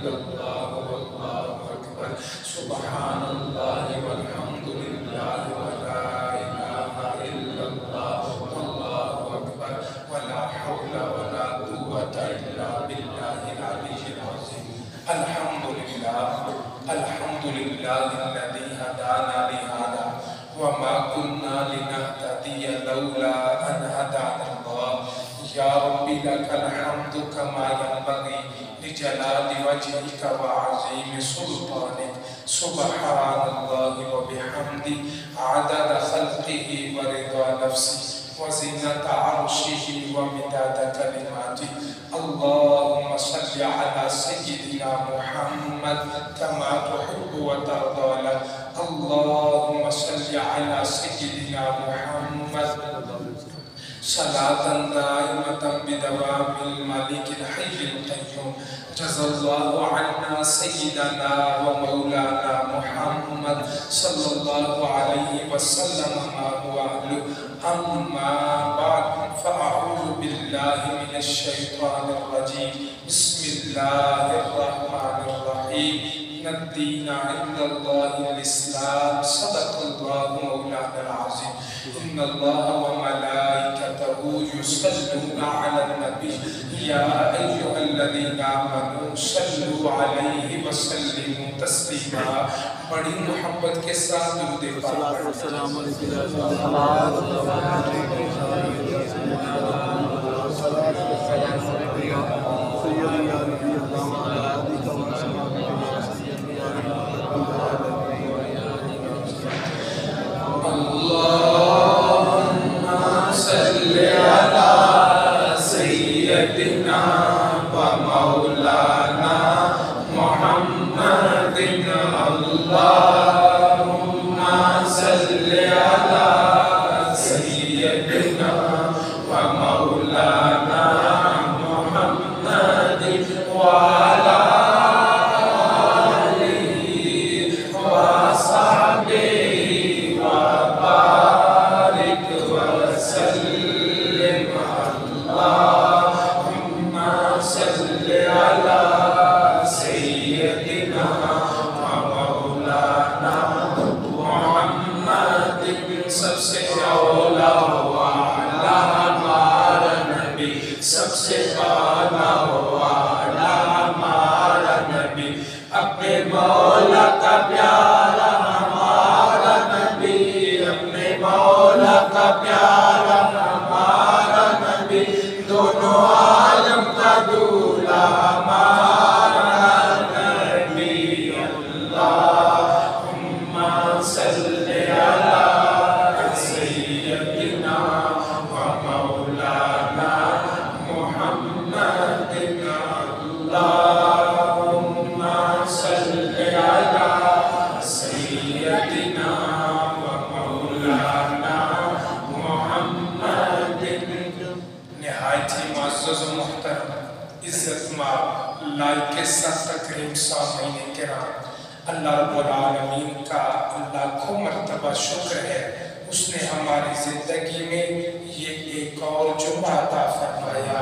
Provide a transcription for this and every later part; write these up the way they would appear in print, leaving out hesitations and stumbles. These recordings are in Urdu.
illallah wallahu akbar subhanallah walhamdulillah wa la ilaha illallah wallahu akbar wa la hawla wa la quwwata illa billahil aliyyil azim. Alhamdulillah alladhi hadana li hada wa ma kunna linahtadiya lawla an hadana Allah. Ya Rabbi lakal hamdu kama yanbaghi li jalali wajhika wa azimi sultanik. Subhanallahi wa bihamdi adada khalqihi wa rida nafsi wa zinata arshihi wa midada kalimati. Allahumma salli ala sayyidina Muhammad kama tuhibbu wa tarda. Allahumma salli ala sayyidina Muhammad salatan daimatan bidawamil malikil hayyil qayyum. Jazallahu anna sayyidana wa maulana Muhammad sallallahu alayhi wa sallam ma huwa ahlu. Amma ba'd, fa'a'udhu billahi minash shaytanir rajim. Bismillahir rahmanir rahim. Inna ad-dina 'inda Allahi al-Islam. Sadaqallahu mawlana al-azim. Inna Allaha wa malaikatahu yusalluna 'alan nabi. Ya ayyuhalladhina amanu sallu 'alayhi wa sallimu taslima. بڑی محبت کے ساتھ درود پاک اللہم صلی علی سیدنا و مولانا محمد. اللہم صلی علی سیدنا و مولانا محمد وعلی آلہ وصحبہ وبارک وسلم. اللہم صلی علی سیدنا سب سے اولا والا ہمارا نبی، سب سے اعلیٰ والا ہمارا نبی، اپنے مولا کا پیارا ہمارا نبی، اپنے مولا کا پیارا ہمارا نبی، دونوں عالم کا دولہ ہمارا نبی. اللہم صلی علی لائق سخت کریم سامعین کرام، اللہ رب العالمین کا لاکھوں مرتبہ شکر ہے، اس نے ہماری زندگی میں یہ ایک اور جمعہ عطا فرمایا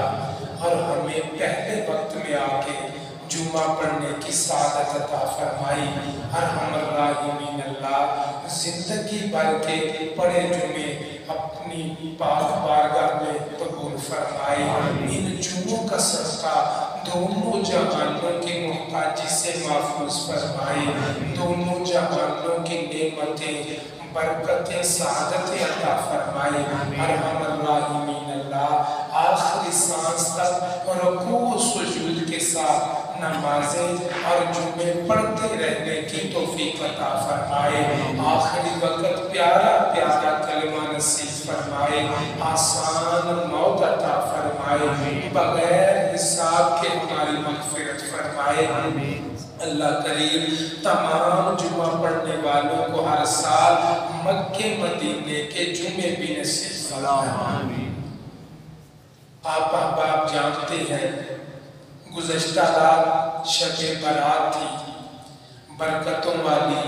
اور ہمیں پہلے وقت میں آکے جمعہ پڑھنے کی سعادت عطا فرمائی. ارحم الراحمین اللہ زندگی بھر کے پڑھے جمعے اپنی پاک بارگاہ میں قبول فرمائے. ان جمعوں کا صدقہ دونوں جہانوں کی محتاجی سے محفوظ فرمائے، دونوں جہانوں کی نعمتیں برکتیں سعادتیں عطا فرمائے. ارحم الراحمین اللہ آخری سانس تک رکوع و سجود کے ساتھ نمازیں اور جمعے پڑھتے رہنے کی توفیق عطا فرمائے. آخری وقت پیارا پیارا کلمہ نصیب فرمائے، آسان موت عطا فرمائے، بغیر حساب کے ہماری مغفرت فرمائے. اللہ کریم تمام جمعہ پڑھنے والوں کو ہر سال مکہ مدینے کے جمعے بھی نصیب فرمائے. آپ احباب جانتے ہیں گزشتہ رات شب برات تھی، برکتوں والی،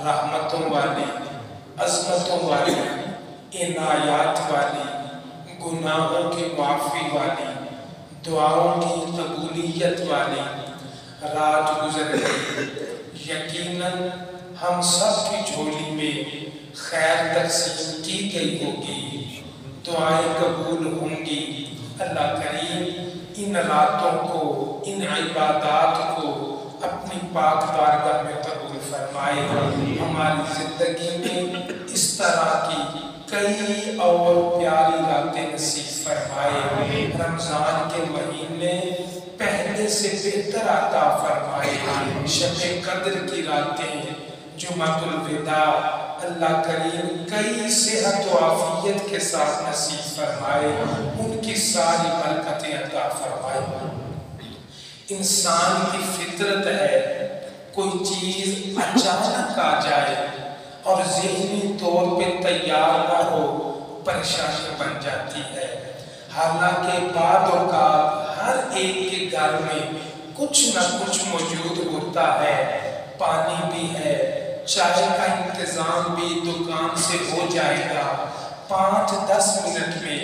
رحمتوں والی، عظمتوں والی، عنایات والی، گناہوں کی معافی والی، دعاؤں کی قبولیت والی رات گزر گئی، یقیناً ہم سب کی جھولی میں خیر تقسیم کی گئی ہوگی، دعائیں قبول ہوں گی۔ اللہ کریم ان راتوں کو، ان عبادات کو اپنی پاک بارگاہ میں قبول فرمائے، ہماری زندگی میں اس طرح کی کئی اور پیاری راتیں نصیب فرمائے، رمضان کے مہینے پہلے سے بہتر عطا فرمائے، شب قدر کی راتیں، جمعۃ الوداع اللہ کریم کئی صحت و عافیت کے ساتھ نصیب فرمائے، ان کی ساری برکتیں عطا فرمائے۔ انسان کی فطرت ہے کوئی چیز اچانک آ جائے اور ذہنی طور پہ تیار نہ ہو، پریشانی بن جاتی ہے۔ حالانکہ بعض اوقات ہر ایک کے گھر میں کچھ نہ کچھ موجود ہوتا ہے، پانی بھی ہے، چائے کا انتظام بھی دکان سے ہو جائے گا 5-10 منٹ میں،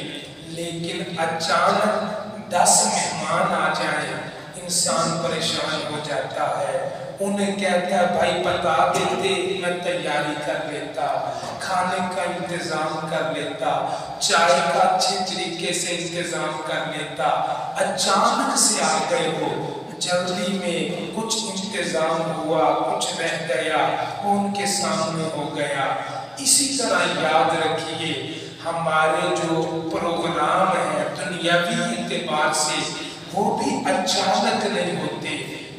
لیکن اچانک 10 مہمان آ جائیں، انسان پریشان ہو جاتا ہے۔ انہیں کہتا ہے بھائی بتا دیتے، میں تیاری کر لیتا، کھانے کا انتظام کر لیتا، چائے کا اچھے طریقے سے انتظام کر لیتا، اچانک سے آ گئے ہو، جلدی میں کچھ انتظام ہوا، کچھ رہ گیا، ان کے سامنے ہو گیا۔ اسی طرح یاد رکھیے ہمارے جو پروگرام ہیں دنیاوی اعتبار سے وہ بھی اچانک نہیں ہوتے۔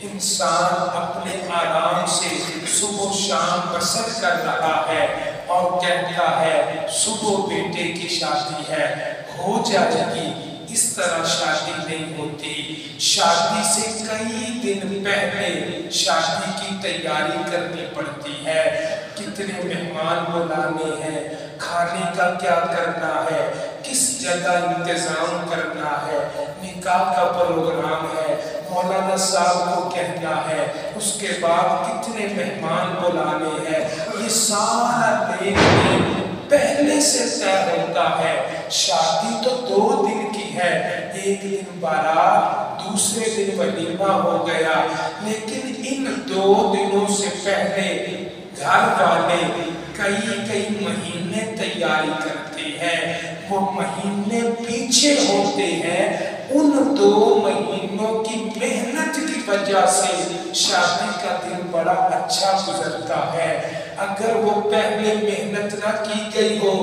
انسان اپنے آرام سے صبح و شام بسر کر رہا ہے اور کہتا ہے صبح بیٹے کی شادی ہے، ہو جائے گی، اس طرح شادی نہیں ہوتی۔ شادی سے کئی دن پہلے شادی کی تیاری کرنی پڑتی ہے، کتنے مہمان بلانے ہیں، کھانے کا کیا کرنا ہے، کس جگہ انتظام کرنا ہے، نکاح کا پروگرام ہے، مولانا صاحب کو کہنا ہے، اس کے بعد کتنے مہمان بلانے ہیں، یہ سارا دن پہلے سے طے ہوتا ہے۔ شادی تو 2 دن کی ہے، ایک دن بارات، دوسرے دن ولیمہ ہو گیا، لیکن ان 2 دنوں سے پہلے گھر والے کئی مہینے تیاری کرتے ہیں، وہ مہینے پیچھے ہوتے ہیں، ان 2 مہینوں کی محنت کی وجہ سے شادی کا دن بڑا اچھا گزرتا ہے۔ اگر وہ پہلے محنت نہ کی گئی ہو،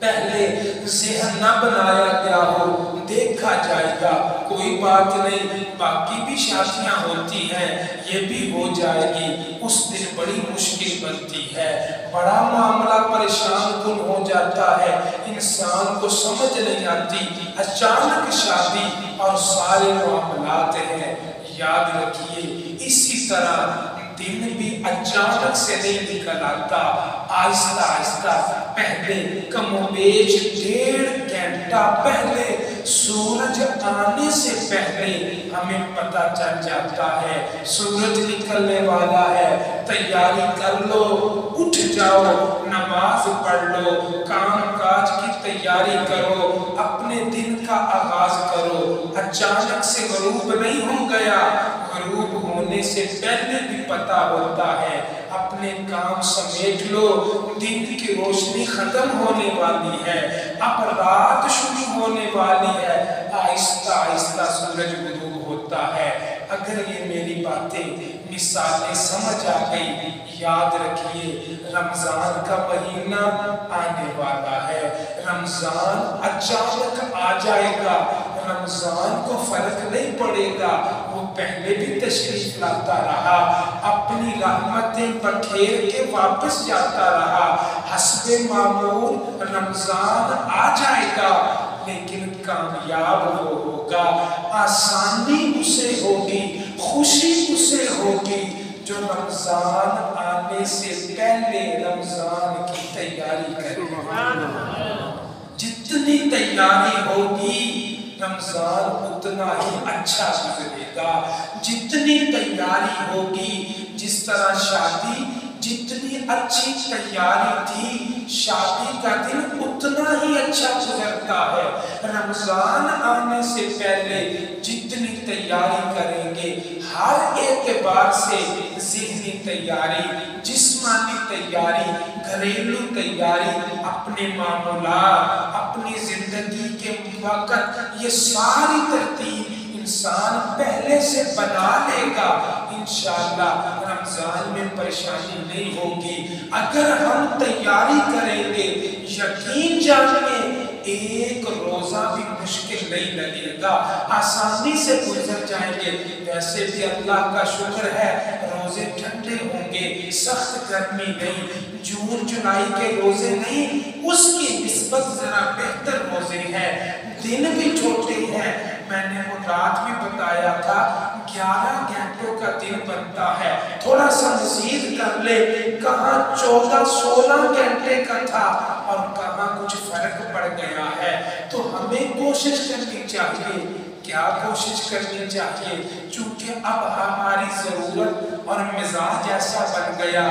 پہلے ذہن نہ بنایا گیا ہو، دیکھا جائے گا کوئی بات نہیں، باقی بھی شادیاں ہوتی ہیں، یہ بھی ہو جائے گی، اس دن بڑی مشکل بنتی ہے، بڑا معاملہ پریشان کن ہو جاتا ہے، انسان کو سمجھ نہیں آتی، اچانک شادی اور سارے معاملات ہیں۔ یاد رکھیے اسی طرح دن بھی اچانک سے نہیں نکل آتا، آہستہ آہستہ، پہلے کم و بیش 1.5 گھنٹہ پہلے، سورج آنے سے پہلے ہمیں پتہ چل جاتا ہے سورج نکلنے والا ہے، تیاری کر لو، اٹھ جاؤ، نماز پڑھ لو، کام کاج کی تیاری کرو، اپنے دن کا آغاز کرو۔ اچانک سے غروب نہیں ہو گیا، غروب ہونے سے پہلے بھی پتہ ہوتا ہے، اپنے کام سمیٹ لو، دن کی روشنی ختم ہونے والی ہے، اب رات شروع ہونے والی ہے، آہستہ آہستہ سورج غروب ہوتا ہے۔ اگر یہ میری باتیں مثالیں سمجھ آ گئی، یاد رکھیے رمضان کا مہینہ آنے والا ہے، رمضان اچانک آ جائے گا، رمضان کو فرق نہیں پڑے گا، وہ پہلے بھی تشریف لاتا رہا، اپنی رحمتیں بکھیر کے واپس جاتا رہا، حسب معمول رمضان آ جائے گا، لیکن کامیاب وہ ہوگا، آسانی اسے ہوگی، خوشی اسے ہوگی جو رمضان آنے سے پہلے رمضان کی تیاری کرے گا۔ جتنی تیاری ہوگی رمضان اتنا ہی اچھا گزرے گا، جتنی تیاری ہوگی، جس طرح شادی جتنی اچھی تیاری تھی، شادی کا دن اتنا ہی اچھا گزرتا ہے۔ رمضان آنے سے پہلے جتنی تیاری کریں گے، ہر اعتبار سے ذہنی تیاری، جسمانی تیاری، گھریلو تیاری، اپنے معمولات، اپنی زندگی کے وقت، یہ ساری ترتیب انسان پہلے سے بنا لے گا، انشاءاللہ رمضان میں پریشانی نہیں ہوگی۔ اگر ہم تیاری کریں گے، یقین جانیے ایک روزہ بھی مشکل نہیں لگے گا، آسانی سے گزر جائیں گے۔ ویسے بھی اللہ کا شکر ہے روزے ٹھنڈے ہوں گے، سخت گرمی نہیں، جون جولائی کے روزے نہیں، اس کی نسبت ذرا بہتر روزے ہیں، دن بھی چھوٹے ہیں۔ میں نے وہ رات بھی بتایا تھا 11 گھنٹوں کا دن بنتا ہے، تھوڑا سا مزید کر لے، کہاں 14-16 گھنٹے کا تھا اور کہاں کچھ فرق پڑ گیا ہے۔ تو ہمیں کوشش کرنی چاہیے، کیا کوشش کرنی چاہیے؟ چونکہ اب ہماری ضرورت اور مزاج ایسا بن گیا،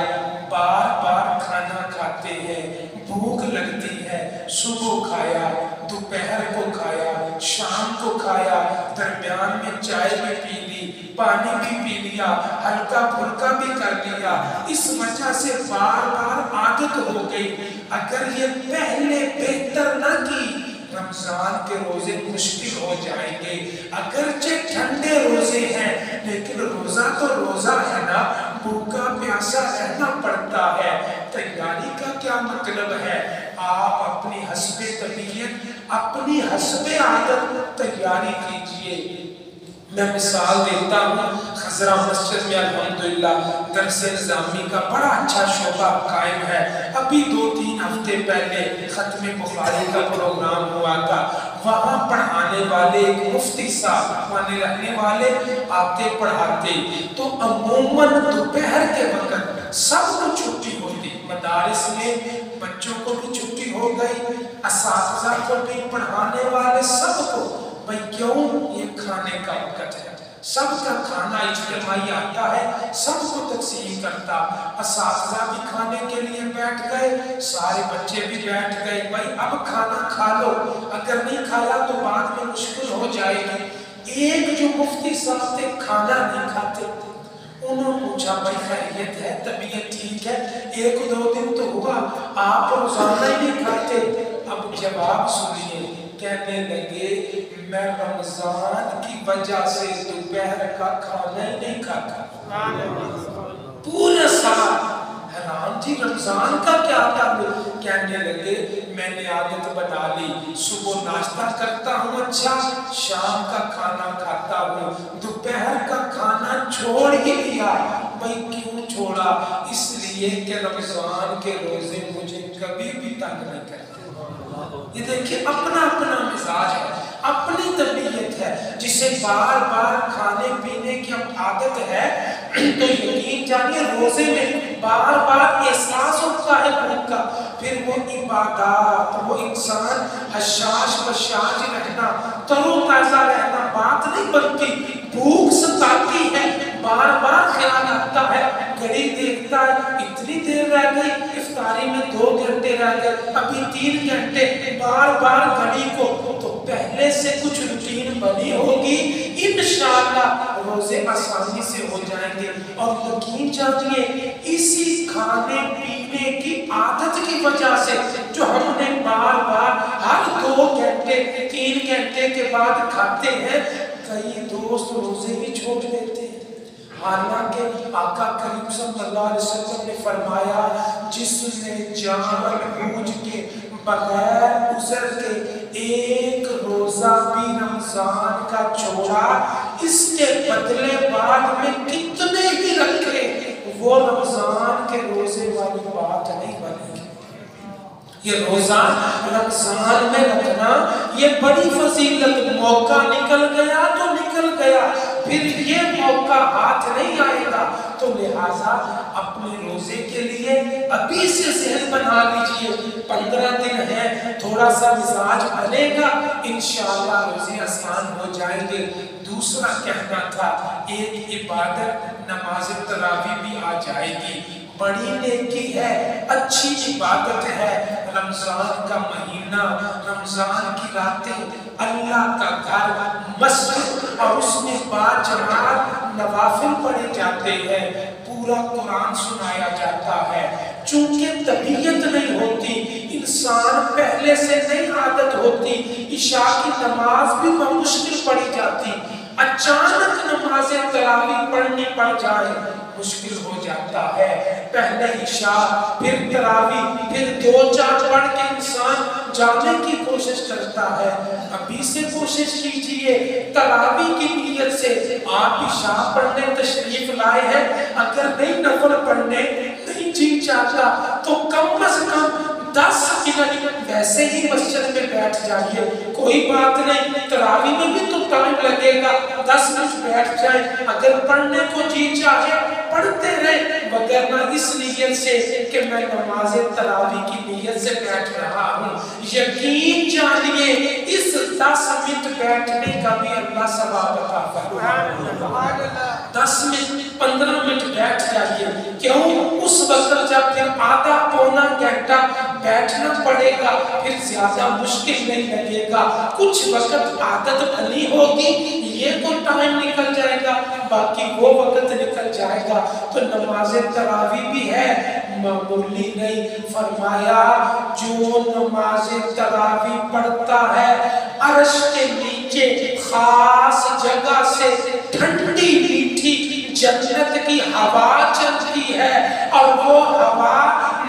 بار بار کھانا کھاتے ہیں، بھوک لگتی ہے، صبح کھایا، دوپہر کو کھایا، شام کو کھایا، درمیان میں چائے بھی پی لی، پانی بھی پی لیا، ہلکا پھلکا بھی کر لیا، اس وجہ سے بار بار عادت ہو گئی۔ اگر یہ پہلے بہتر نہ کی، رمضان کے روزے مشکل ہو جائیں گے۔ اگرچہ ٹھنڈے روزے ہیں لیکن روزہ تو روزہ ہے نا، بھوکا پیاسا رہنا پڑتا ہے۔ تیاری کا کیا مطلب ہے؟ آپ اپنی حسب طبیعت، اپنی حسب عادت تیاری کیجئے۔ میں مثال دیتا ہوں، خضرہ مسجد میں الحمدللہ درس نظامی کا بڑا اچھا شعبہ قائم ہے۔ ابھی 2-3 ہفتے پہلے ختم بخاری کا پروگرام ہوا تھا، وہاں پڑھانے والے ایک مفتی صاحب وہاں رہنے والے آتے پڑھاتے، تو عموماً دوپہر کے وقت سب کو چھٹی ہوتی، مدارس میں بچوں کو بھی چھٹی ہو گئی، اساتذہ کو بھی، پڑھانے والے سب کو۔ بھئی کیوں؟ یہ کھانے کا وقت ہے، سب کا کھانا اجتماعی آتا ہے، سب کو تقسیم کرتا، اساتذہ بھی کھانے کے لیے بیٹھ گئے، سارے بچے بھی بیٹھ گئے، بھئی اب کھانا کھا لو، اگر نہیں کھایا تو بعد میں مشکل ہو جائے گی۔ ایک جو مفتی صاحب تھے کھانا نہیں کھاتے، انہوں نے پوچھا بھائی خیریت ہے، طبیعت ٹھیک ہے؟ 1-2 دن تو ہوا آپ روزانہ ہی نہیں کھاتے۔ اب جواب سنیے، کہنے لگے میں رمضان کی وجہ سے دوپہر کا کھانا ہی نہیں کھاتا، پورے سال۔ حیران جی رمضان کا کیا تعلق؟ کہنے لگے میں نے عادت بنا لی، صبح ناشتہ کرتا ہوں اچھا، شام کا کھانا کھاتا ہوں، دوپہر کا کھانا چھوڑ ہی دیا۔ بھئی کیوں چھوڑا؟ اس لیے کہ رمضان کے روزے مجھے کبھی بھی تنگ نہیں کرتے۔ یہ دیکھیں اپنا اپنا مزاج ہے، اپنی طبیعت ہے، جسے بار بار کھانے پینے کی عادت ہے تو یقین جانیے روزے میں بار بار احساس ہوتا ہے بھوک کا، پھر وہ عبادات، وہ انسان حشاش بشاش رہنا، تر و تازہ رہنا بات نہیں بنتی، بھوک ستاتی ہے، بار بار خیال آتا ہے، گھڑی دیکھتا ہے اتنی دیر رہ گئی، افطاری میں 2 گھنٹے رہ گئے، ابھی 3 گھنٹے، بار بار گھڑی کو، تو پہلے سے کچھ روٹین بنی ہوگی، انشاءاللہ روزے آسانی سے ہو جائیں گے۔ اور یقین جانیے اسی کھانے پینے کی عادت کی وجہ سے جو ہم نے بار بار ہر 2 گھنٹے 3 گھنٹے کے بعد کھاتے ہیں، کئی دوست روزے ہی چھوڑ دیتے ہیں۔ حالانکہ آقا کریم صلی اللہ علیہ وسلم نے فرمایا جس نے جان بوجھ کے بغیر عذر کے ایک روزہ بھی رمضان کا چھوڑا، اس کے بدلے بعد میں کتنے ہی رکھے وہ رمضان کے روزے والی بات نہیں بنے گی۔ یہ روزہ رمضان میں رکھنا یہ بڑی فضیلت، موقع نکل گیا تو نکل گیا، پھر یہ موقع ہاتھ نہیں آئے گا، تو لہٰذا اپنے روزے کے لیے ابھی سے ذہن بنا لیجئے، 15 دن ہے، تھوڑا سا مزاج بنے گا، انشاءاللہ روزے آسان ہو جائیں گے۔ دوسرا کہنا تھا ایک عبادت نماز تراویح بھی آ جائے گی، بڑی نیکی ہے، اچھی عبادت ہے۔ رمضان کا مہینہ، رمضان کی راتیں، اللہ کا گھر مسجد اور اس میں باجماعت نوافل پڑھے جاتے ہیں، پورا قرآن سنایا جاتا ہے۔ چونکہ طبیعت نہیں ہوتی، انسان پہلے سے نہیں عادت ہوتی، عشاء کی نماز بھی بمشکل پڑھی جاتی، اچانک نماز تراویح پڑھنی پڑ جائے مشکل ہو جاتا ہے۔ پہلے عشاء پھر تراویح پھر 2-4 پڑھ کے انسان جانے کی کوشش کرتا ہے۔ ابھی سے کوشش کیجئے، تراویح کی نیت سے آپ عشاء پڑھنے تشریف لائے ہیں، اگر نہیں نفل پڑھنے نہیں جی چاہتا تو کم از کم 10 منٹ ویسے ہی مسجد میں بیٹھ جائیے، کوئی بات نہیں، تراویح میں بھی تو ٹائم لگے گا، 10 منٹ بیٹھ جائیں، اگر پڑھنے کو جی چاہے پڑھتے رہے، وگرنہ اس نیت سے کہ میں نماز تراویح کی نیت سے بیٹھ رہا ہوں، یقین جانیے اس 10 منٹ بیٹھنے کا بھی اللہ ثواب عطا فرمائے۔ 10 منٹ 15 منٹ بیٹھ جائیے، کیوں؟ اس وقت جب پھر آدھا پونا گھنٹہ بیٹھنا پڑے گا، پھر زیادہ مشکل نہیں لگے گا، کچھ وقت عادت بنی ہوگی، یہ تو ٹائم نکل جائے گا، باقی وہ وقت نکل جائے گا۔ تو نماز تراویح بھی ہے معمولی نہیں، فرمایا جو نماز تراویح پڑھتا ہے عرش کے نیچے خاص جگہ سے ٹھنڈی میٹھی جنت کی ہوا چلتی ہے، اور وہ ہوا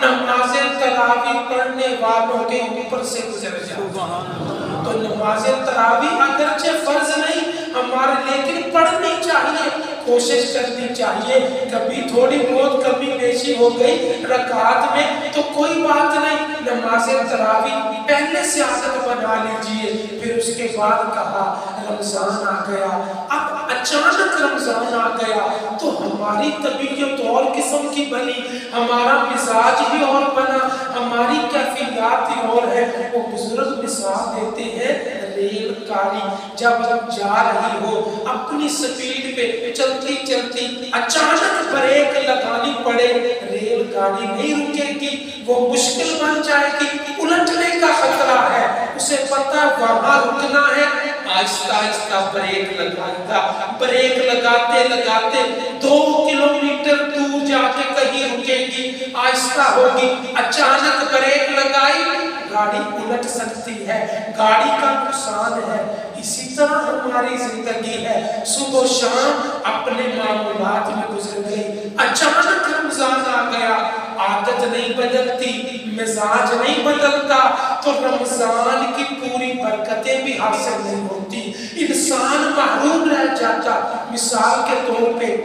نماز تراویح پڑھنے والوں کے اوپر سے گزر جاتی ہے۔ تو نماز تراویح اگرچہ فرض نہیں ہمارے، لیکن پڑھنی چاہیے، کوشش کرنی چاہیے۔ کبھی تھوڑی بہت کمی بیشی ہو گئی رکعات میں تو کوئی بات نہیں، نماز تراویح پہلے سے عادت بنا لیجئے۔ پھر اس کے بعد کہا رمضان آ گیا، اب اچانک رمضان آ گیا تو ہماری طبیعت اور قسم کی بنی، ہمارا مزاج بھی اور بنا، ہماری کیفیات بھی اور ہے۔ وہ بزرگ مثال دیتے ہیں ریل گاڑی جب جا رہی ہو اپنی سپیڈ پہ چلتی چلتی اچانک بریک لگانی پڑے، ریل گاڑی نہیں رکے گی، وہ مشکل بن جائے گی، الٹنے کا خطرہ ہے، اسے پتہ وہاں رکنا ہے، آہستہ آہستہ بریک لگائے گا، بریک لگاتے لگاتے 2 کلومیٹر دور جا کے کہیں رکے گی، آہستہ ہوگی، اچانک بریک لگائی، گاڑی الٹ سکتی ہے، گاڑی کا نقصان ہے۔ اسی طرح ہماری زندگی ہے، صبح و شام اپنے معمولات میں گزر گئی، اچانک رمضان آ گیا، عادت نہیں بدلتی، مزاج نہیں بدلتا، تو رمضان کی پوری برکتیں بھی حاصل نہیں ہوتی، انسان محروم رہ جاتا۔ مثال کے طور پہ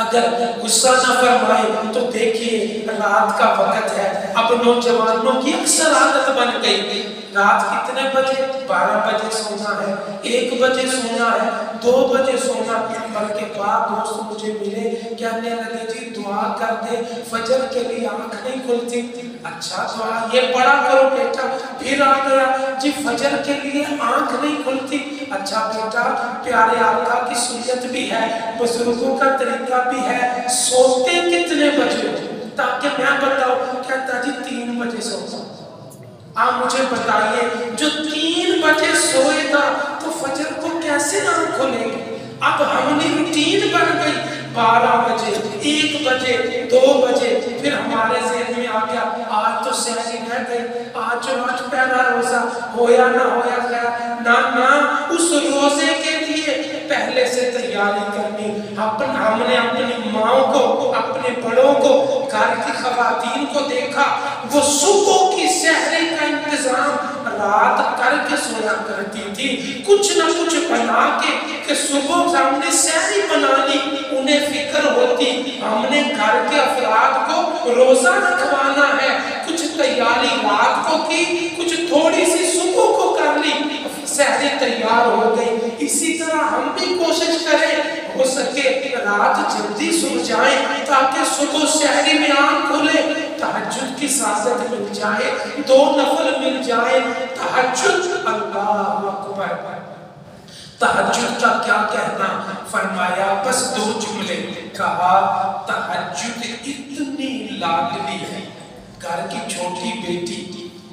اگر غصہ نہ فرمائے تو دیکھیے رات کا وقت ہے، اب نوجوانوں کی اکثر عادت بن گئی، رات کتنے بجے؟ 12 بجے سونا ہے، 1 بجے سونا ہے، 2 بجے سونا۔ بلکہ بعض دوست مجھے ملے کہنے لگے جی دعا کر دے فجر کے لیے آنکھ نہیں کھلتی۔ اچھا دعا یہ پڑھا کرو بیٹا، پھر آ گیا جی فجر کے لیے آنکھ نہیں کھلتی۔ اچھا بیٹا پیارے آقا کی سنت بھی ہے، بزرگوں کا طریقہ بھی ہے، سوتے کتنے بجے تاکہ میں بتاؤں؟ کہتا جی 3 بجے سوتا ہوں۔ آپ مجھے بتائیے جو 3 بجے سوئے گا تو فجر کو کیسے آنکھ کھلے گی؟ اب ہماری روٹین بن گئی، 12 بجے 1 بجے 2 بجے، پھر ہمارے ذہن میں آ گیا آج تو سحری رہ گئی، آج پہلا روزہ ہویا نہ ہویا گیا، نہ اس روزے کے لیے پہلے سے تیاری کرنی۔ ہم نے اپنی ماں کو، اپنے بڑوں کو، گھر کی خواتین کو دیکھا، وہ صبح کی سحری کا انتظام رات کر کے سویا کرتی تھی، کچھ نہ کچھ بنا کے کہ صبح ہم نے سحری بنانی، انہیں فکر ہوتی ہم نے گھر کے افراد کو روزہ رکھوانا ہے، کچھ تیاری رات کو کی، کچھ تھوڑی سی صبح کو کر لی، سحری تیار ہو گئی۔ اسی طرح ہم بھی کوشش کریں ہو سکے رات جلدی سو جائیں تاکہ صبح سحری میں آنکھ کھلے، تہجد کی سعادت مل جائے، 2 نفل مل جائے، تہجد اللہ اکبر۔ تہجد کا کیا کہنا؟ فرمایا بس 2 جملے، کہا تہجد اتنی لاڈلی ہے، گھر کی چھوٹی بیٹی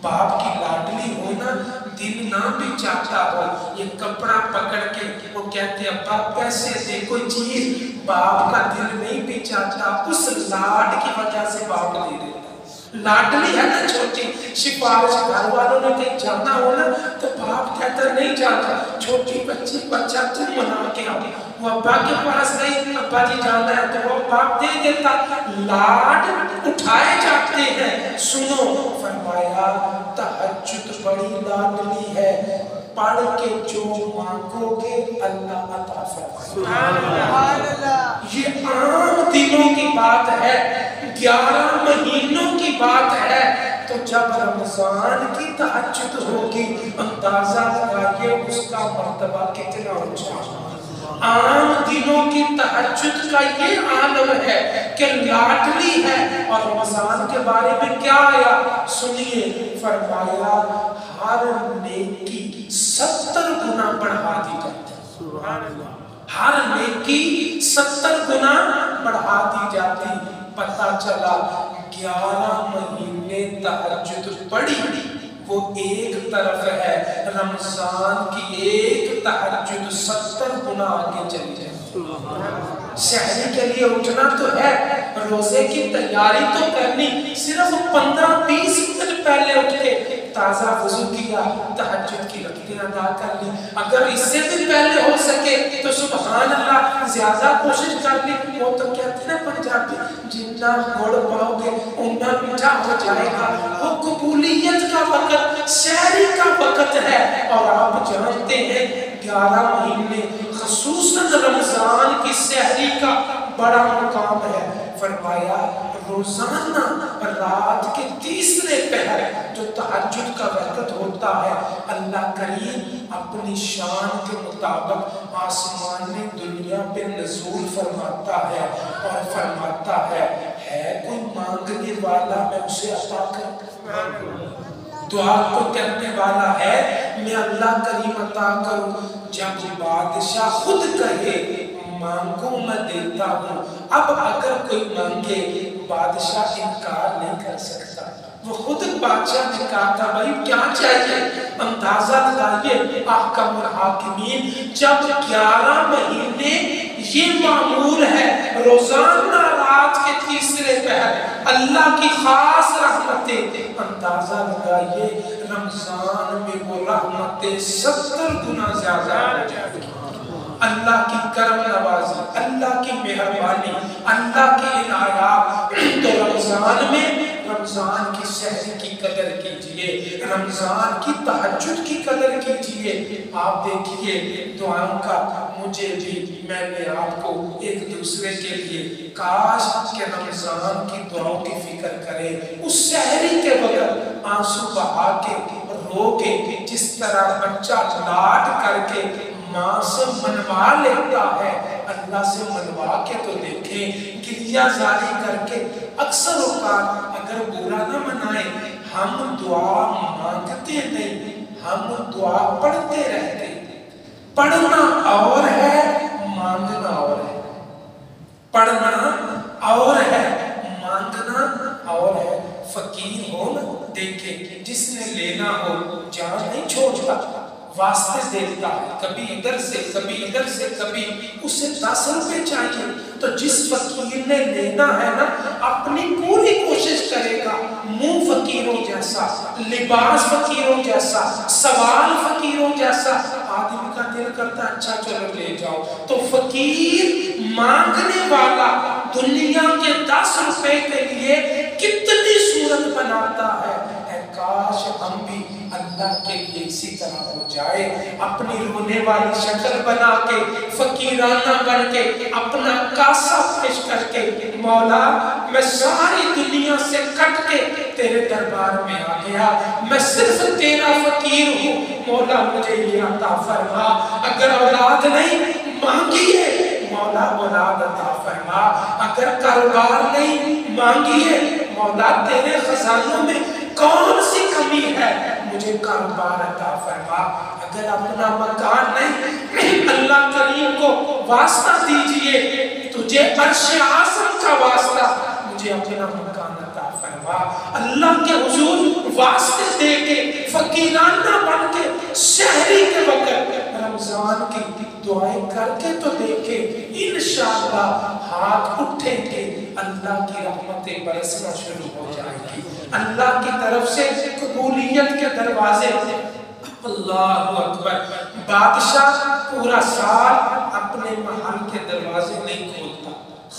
باپ کی لاڈلی ہونا دل نہ بھی چاہتا ہو، یہ کپڑا پکڑ کے وہ کہتے ابا پیسے دے کوئی چیز، باپ کا دل نہیں بھی چاہتا، اس لاڈ کی وجہ سے باپ دے دیتا، لاڈلی ہے نا چھوٹی، سفارش گھر والوں نے کہیں جانا ہونا تو باپ کہتا نہیں جاتا، چھوٹی بچی بچہ تم منا کے آؤ، وہ ابا کے پاس گئی ابا جی جانا ہے تو وہ باپ دے دیتا، لاڈ اٹھائے جاتے ہیں۔ سنو فرمایا تہجد بڑی لاڈلی ہے، پڑھ کے جو مانگو گے اللہ عطا فرمائے۔ یہ عام دنوں کی بات ہے، 11 مہینوں کی بات ہے، تو جب رمضان کی تہجد ہوگی اندازہ لگائیے اس کا مرتبہ کتنا اونچا۔ عام دنوں کی تہجد کا یہ عالم ہے کہ لاڈلی ہے، اور رمضان کے بارے میں کیا آیا سنیے، فرمایا ہر نیکی 70 گنا بڑھا دی جاتی ہے، ہر نیکی 70 گنا بڑھا دی جاتی۔ پتہ چلا 11 مہینے تہجد پڑھی، وہ ایک طرف ہے، رمضان کی ایک تہجد 70 گنا آگے چلی جائے۔ شہری کے لیے اٹھنا تو ہے، روزے کی تیاری تو کرنی، صرف 15-20 منٹ پہلے اٹھ کے تازہ وضو کیا، تہجد کی رکعتیں ادا کر لی، اگر اس سے بھی پہلے ہو سکے تو سبحان اللہ زیادہ کوشش کر لی۔ وہ تو کہتے ہیں پنجابی جتنا گڑ پاؤ گے اتنا میٹھا ہو جائے گا، وہ قبولیت کا وقت شہری کا وقت ہے، اور آپ جانتے ہیں 11 مہینے خصوصاً رمضان کی سحری کا بڑا مقام ہے۔ فرمایا روزانہ رات کے تیسرے پہر جو تہجد کا وقت ہوتا ہے، اللہ کریم اپنی شان کے مطابق آسمان دنیا پہ نزول فرماتا ہے اور فرماتا ہے کوئی مانگنے والا میں اسے عطا کروں، دعا کو کرنے والا ہے میں اللہ کریم عطا کروں۔ جب بادشاہ خود کہے مانگو میں دیتا ہوں، اب اگر کوئی مانگے بادشاہ انکار نہیں کر سکتا، وہ خود بادشاہ نے کہا تھا بھائی کیا چاہیے، اندازہ لگائیے احکم الحاکمین، جب 11 مہینے یہ معمول ہے روزانہ رات کے تیسرے پہر اللہ کی خاص رحمتیں، اندازہ لگائیے رمضان میں وہ رحمتیں 70 گنا زیادہ ہو جائیں گی۔ اللہ کی کرم نوازی، اللہ کی مہربانی، اللہ کی عنایات، تو رمضان میں رمضان کی سحری کی قدر کیجئے، رمضان کی تہجد کی قدر کیجئے۔ آپ دیکھیے دعاؤں کا مجھے بھی، میں نے آپ کو ایک دوسرے کے لیے، کاش کہ رمضان کی دعاؤں کی فکر کریں، اس سحری کے وقت آنسو بہا کے رو کے، جس طرح بچہ لاڈ کر کے ماں سے منوا لیتا ہے، اللہ سے منوا کے تو دیکھیں، گریہ زاری کر کے اکثر اوقات اگر برا نہ منائیں، ہم دعا مانگتے نہیں، ہم دعا پڑھتے رہتے ہیں۔ پڑھنا اور ہے، مانگنا اور ہے، پڑھنا اور ہے، مانگنا اور ہے۔ فقیر ہو نا دیکھیں، جس نے لینا ہو جان نہیں چھوڑتا، واسطے دیتا ہے، کبھی ادھر سے کبھی ادھر سے، کبھی اسے 10 روپے چاہیے، تو جس فقیر نے لینا ہے نا اپنی پوری کوشش کرے گا، منہ فقیروں جیسا، لباس فقیروں جیسا، سوال فقیروں جیسا، آدمی کا دل کرتا اچھا چلو لے جاؤ، تو فقیر مانگنے والا دنیا کے 10 روپے کے لیے کتنی صورت بناتا ہے۔ اے کاش ہم بھی اللہ کے لیے اسی طرح ہو جائے، اپنی رونے والی شکل بنا کے، فقیرانہ بن کے، اپنا کاسا پیش کر کے، مولا میں ساری دنیا سے کٹ کے تیرے دربار میں آ گیا، میں صرف تیرا فقیر ہوں، مولا مجھے یہ عطا فرما، اگر اولاد نہیں مانگیے مولا اولاد عطا فرما، اگر کاروبار نہیں مانگیے مولا تیرے خزانوں میں کون سی کمی ہے مجھے کاروبار عطا فرما. اگر اپنا مکان نہیں اللہ کریم کو واسطہ دیجئے تجھے عرش اعظم کا واسطہ مجھے اپنا مکان عطا فرما. اللہ کے حضور واسطے دے کے فقیرانہ بن کے شہری کے وقت رمضان کی دعائیں کر کے تو دیکھے انشاءاللہ ہاتھ اٹھیں گے اللہ کی رحمتیں برسنا شروع ہو جائیں گی. اللہ کی طرف سے قبولیت کے دروازے. اللہ اکبر. بادشاہ پورا سال اپنے محل کے دروازے نہیں کھولتا.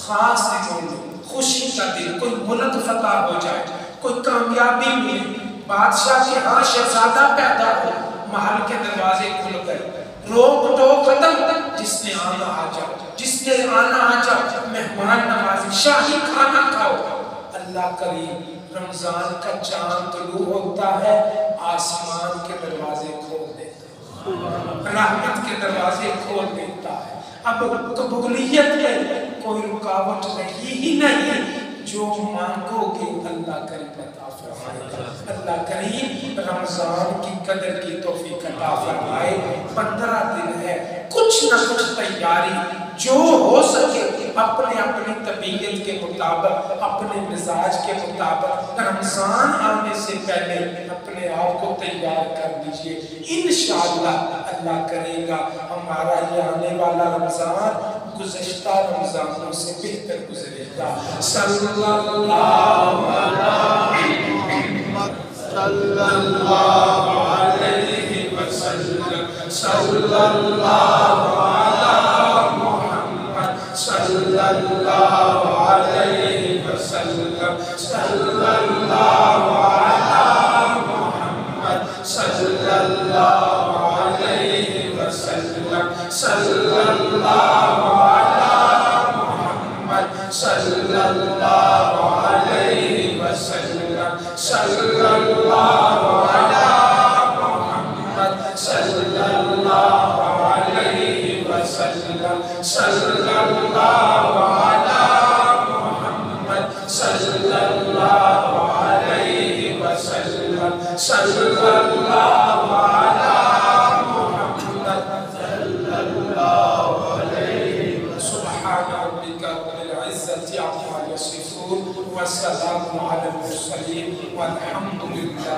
خاص دن خوشی کا دن کوئی ملک فتح ہو جائے کوئی کامیابی ملے بادشاہ کے ہاں شہزادہ پیدا ہو محل کے دروازے کھل گئے روک ٹوک ختم. جس نے آنا آ جاؤ جس نے آنا آ جاؤ مہمان نوازی شاہی کھانا کھاؤ. اللہ کریم رمضان کا چاند طلوع ہوتا ہے آسمان کے دروازے کھول دیتا ہے رحمت کے دروازے کھول دیتا ہے. اب قبولیت میں کوئی رکاوٹ رہی ہی نہیں. جو مانگو گے اللہ کریم عطا فرمائے گا. اللہ کریم رمضان کی قدر کی توفیق عطا فرمائے. 15 دن ہے کچھ نہ کچھ تیاری جو ہو سکے اپنے اپنی طبیعت کے مطابق اپنے مزاج کے مطابق رمضان آنے سے پہلے اپنے آپ کو تیار کر لیجئے. انشاءاللہ اللہ کرے گا ہمارا یہ آنے والا رمضان گزشتہ رمضانوں سے بہتر گزرے گا. صلی اللہ علیہ صلی اللہ علیہ وسلم صلی اللہ علی محمد صلی اللہ علیہ وسلم صلی اللہ علی محمد صلی اللہ علیہ وسلم صلی اللہ علی محمد صلی اللہ علیہ وسلم صلی اللہ علی محمد صلی اللہ علیہ وسلم صلی اللہ علی محمد صلی اللہ علیہ وسلم صلی اللہ علی محمد صلی اللہ علیہ وسلم. سبحان ربک رب العزة عما یصفون وسلام علی المرسلین والحمد للہ